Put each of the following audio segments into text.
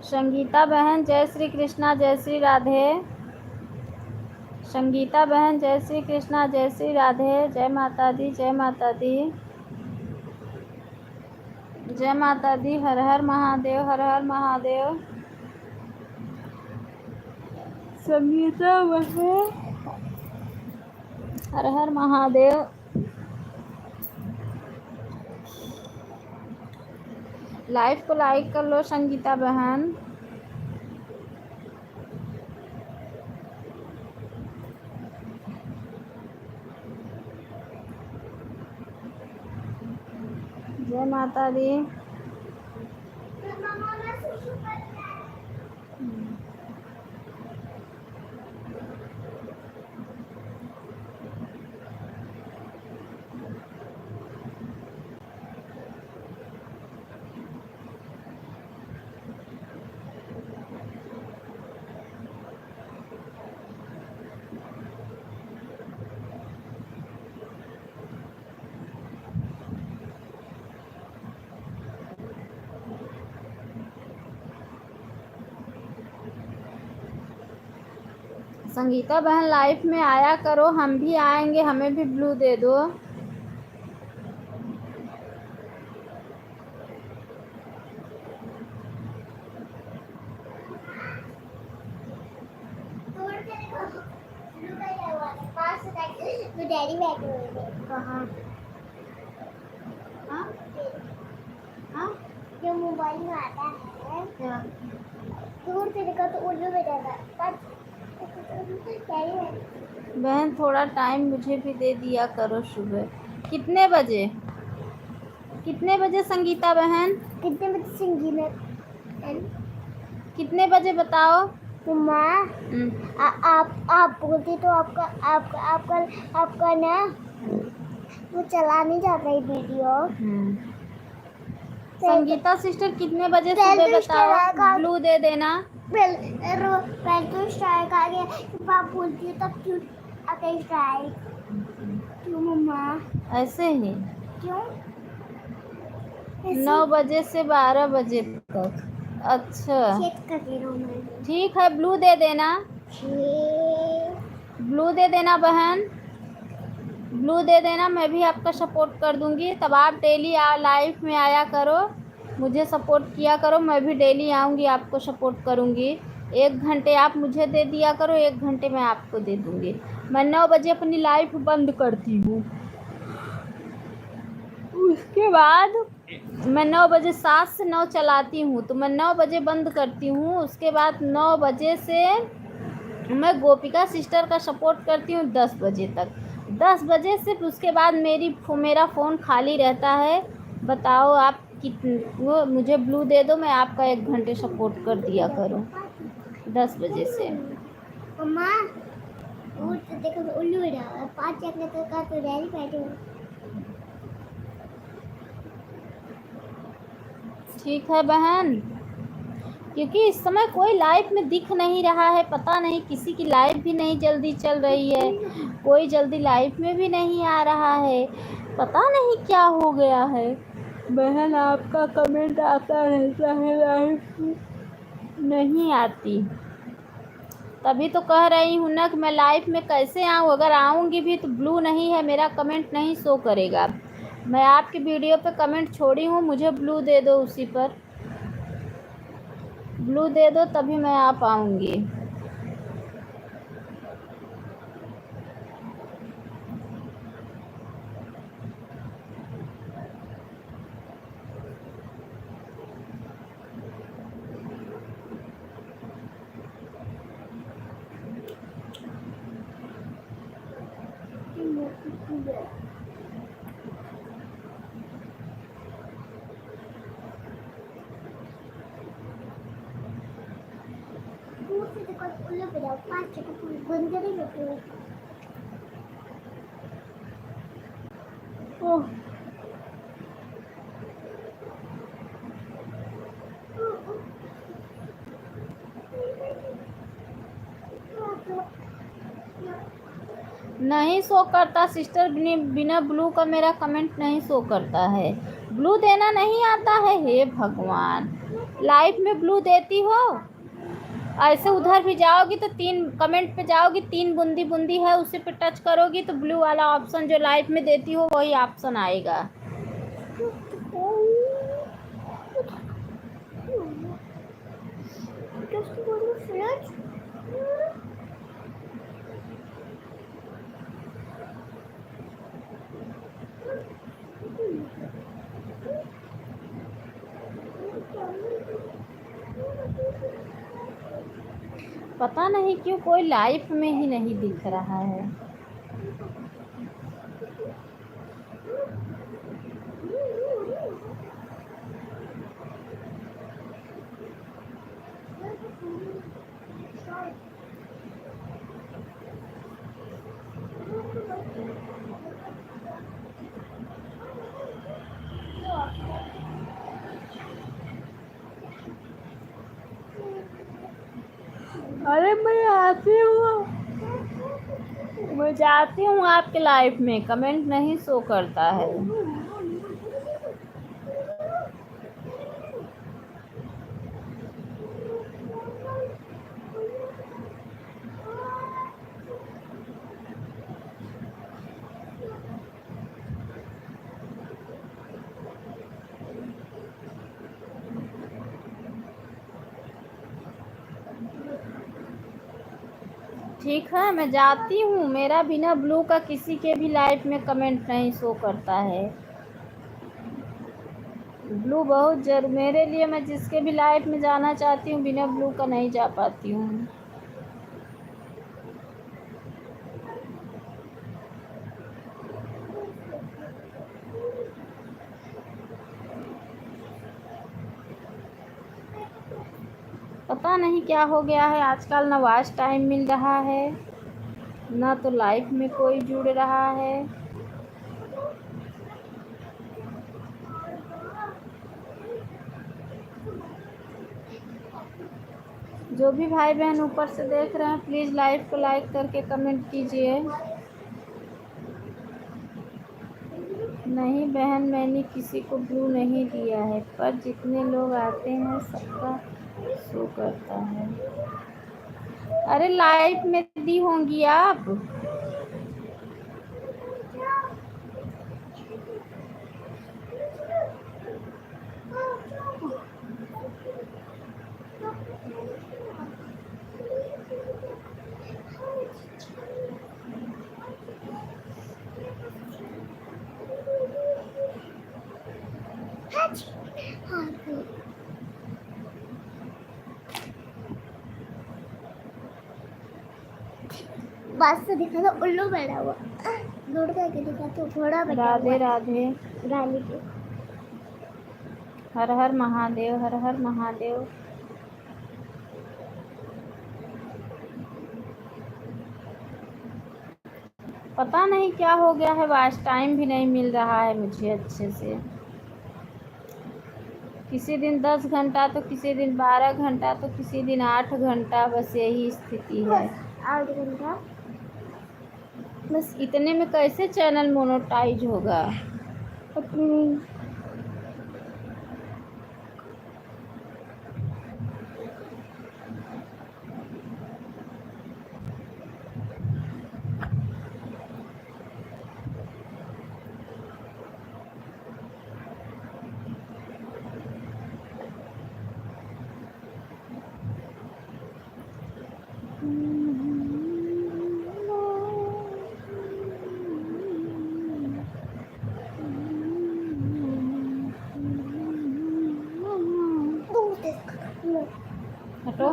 संगीता बहन जय श्री कृष्णा, जय श्री राधे। संगीता बहन जय श्री कृष्णा, जय श्री राधे। जय माता दी, जय माता दी, जय माता दी। हर हर महादेव, हर हर महादेव। संगीता बहन हर हर महादेव। लाइव को लाइक कर लो संगीता बहन। जय माता दी। संगीता बहन लाइव में आया करो, हम भी आएंगे, हमें भी ब्लू दे दो। डैडी बैठे हुए कहाँ? जो मोबाइल में आता है क्या? दूर से देखा तो उल्लू बैठा था। बहन थोड़ा टाइम मुझे भी दे दिया करो। सुबह कितने बजे, कितने बजे संगीता बहन? कितने बजे संगीता? कितने बजे बताओ? माँ आप बोलते तो आपका आपका आपका आपका ना वो चला नहीं जाता है वीडियो। संगीता सिस्टर कितने बजे सुबह बताओ, ब्लू दे देना। पहले तो स्ट्राइक आ गया, आप बोलती हो तब क्यों आता स्ट्राइक? क्यों मम्मा? ऐसे ही क्यों? 9 बजे से 12 बजे तक। अच्छा ठीक है, ब्लू दे देना। ब्लू दे देना बहन, ब्लू दे देना। मैं भी आपका सपोर्ट कर दूंगी। तब आप डेली लाइव में आया करो, मुझे सपोर्ट किया करो। मैं भी डेली आऊँगी, आपको सपोर्ट करूँगी। 1 घंटे आप मुझे दे दिया करो, 1 घंटे मैं आपको दे दूँगी। मैं 9 बजे अपनी लाइव बंद करती हूँ। उसके बाद मैं 9 बजे 7 से 9 चलाती हूँ, तो मैं 9 बजे बंद करती हूँ। उसके बाद 9 बजे से मैं गोपिका सिस्टर का सपोर्ट करती हूँ 10 बजे तक। 10 बजे से उसके बाद मेरा फ़ोन खाली रहता है। बताओ आप वो मुझे ब्लू दे दो, मैं आपका 1 घंटे सपोर्ट कर दिया करूँ 10 बजे से। मम्मा देखो उल्लू बैठा 5 चकने तो का तो डैडी बैठे हो। ठीक है बहन, क्योंकि इस समय कोई लाइव में दिख नहीं रहा है। पता नहीं किसी की लाइव भी नहीं जल्दी चल रही है, कोई जल्दी लाइव में भी नहीं आ रहा है। पता नहीं क्या हो गया है। बहन आपका कमेंट आता रहता है, लाइव नहीं आती। तभी तो कह रही हूँ ना कि मैं लाइव में कैसे आऊँ। अगर आऊँगी भी तो ब्लू नहीं है, मेरा कमेंट नहीं शो करेगा। मैं आपकी वीडियो पे कमेंट छोड़ी हूँ, मुझे ब्लू दे दो, उसी पर ब्लू दे दो, तभी मैं आ पाऊँगी। उल्लू बैठा 5 चक्कर बंद करेंगे। ओह नहीं शो करता सिस्टर, बिना ब्लू का मेरा कमेंट नहीं शो करता है। ब्लू देना नहीं आता है, हे भगवान। लाइफ में ब्लू देती हो, ऐसे उधर भी जाओगी तो 3 कमेंट पे जाओगी, 3 बूंदी बूंदी है उसी पे टच करोगी तो ब्लू वाला ऑप्शन जो लाइफ में देती हो वही ऑप्शन आएगा। पता नहीं क्यों कोई लाइफ में ही नहीं दिख रहा है। अरे मैं जाती हूँ आपके लाइफ में, कमेंट नहीं शो करता है। ठीक है मैं जाती हूँ, मेरा बिना ब्लू का किसी के भी लाइफ में कमेंट नहीं शो करता है। ब्लू बहुत मेरे लिए, मैं जिसके भी लाइफ में जाना चाहती हूँ बिना ब्लू का नहीं जा पाती हूँ। पता नहीं क्या हो गया है आजकल, ना वॉच टाइम मिल रहा है ना तो लाइफ में कोई जुड़ रहा है। जो भी भाई बहन ऊपर से देख रहे हैं प्लीज़ लाइव को लाइक करके कमेंट कीजिए। नहीं बहन मैंने किसी को ब्लू नहीं दिया है, पर जितने लोग आते हैं सबका शो करता है। अरे लाइव में दी होंगी आप। बस से दिखा तो उल्लू बैठा हुआ, दूर करके दिखा तो घोड़ा बैठा हुआ। राधे राधे। रानी के हर हर महादेव, हर हर महादेव। पता नहीं क्या हो गया है, वॉच टाइम भी नहीं मिल रहा है मुझे अच्छे से। किसी दिन 10 घंटा तो किसी दिन 12 घंटा तो किसी दिन 8 घंटा, बस यही स्थिति है। 8 घंटा बस इतने में कैसे चैनल मोनेटाइज होगा। अपनी हटो।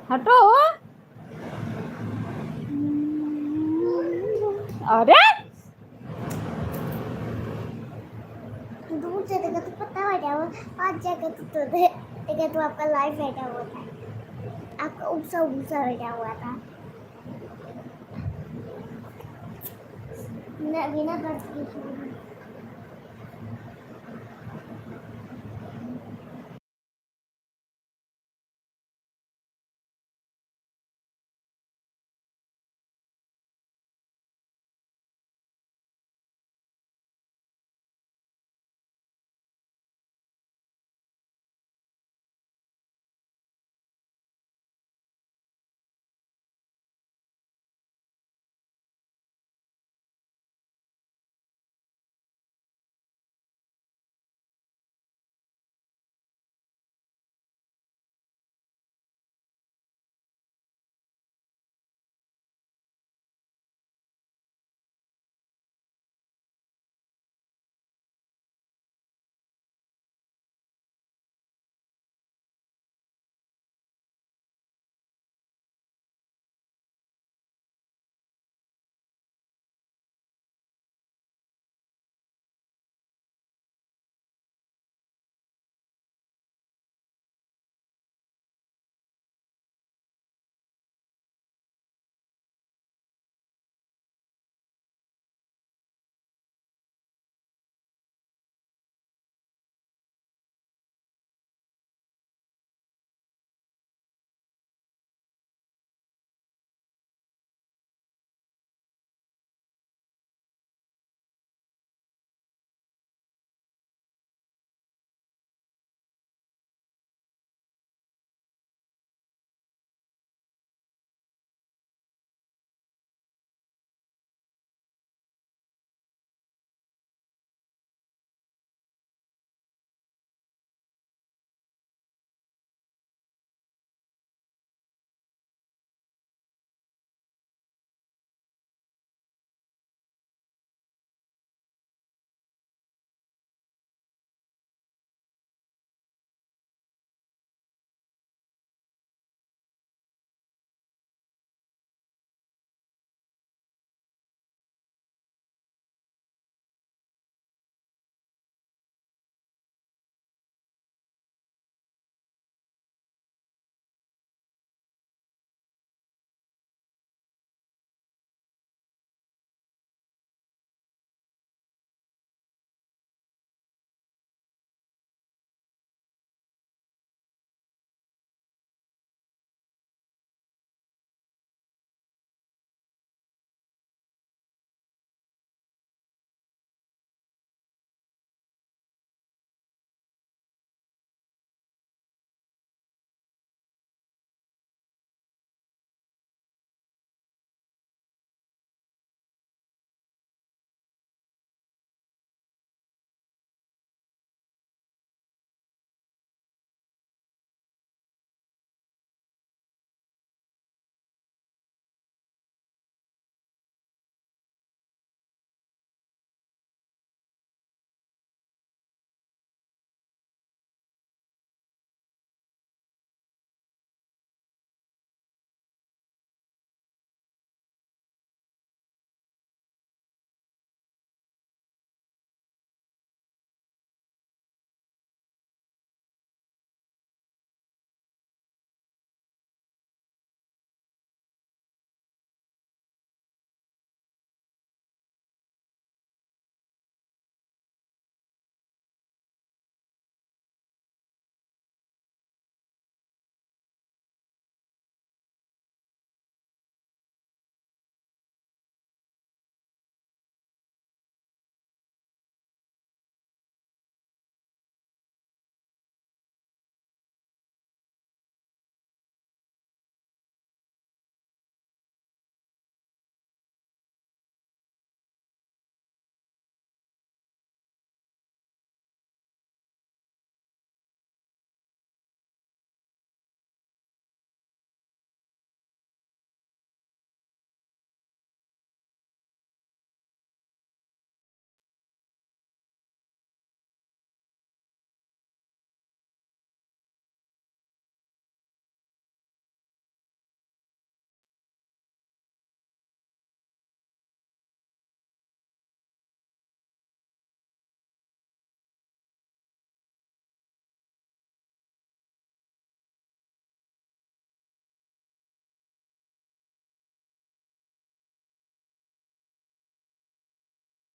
हटो। अरे दूर से देखा तो पता बैठा हुआ, आज जगह तो देखा तो आपका लाइव बैठा हुआ था, आपका उपसा उपसा बैठा हुआ था। बिना बात की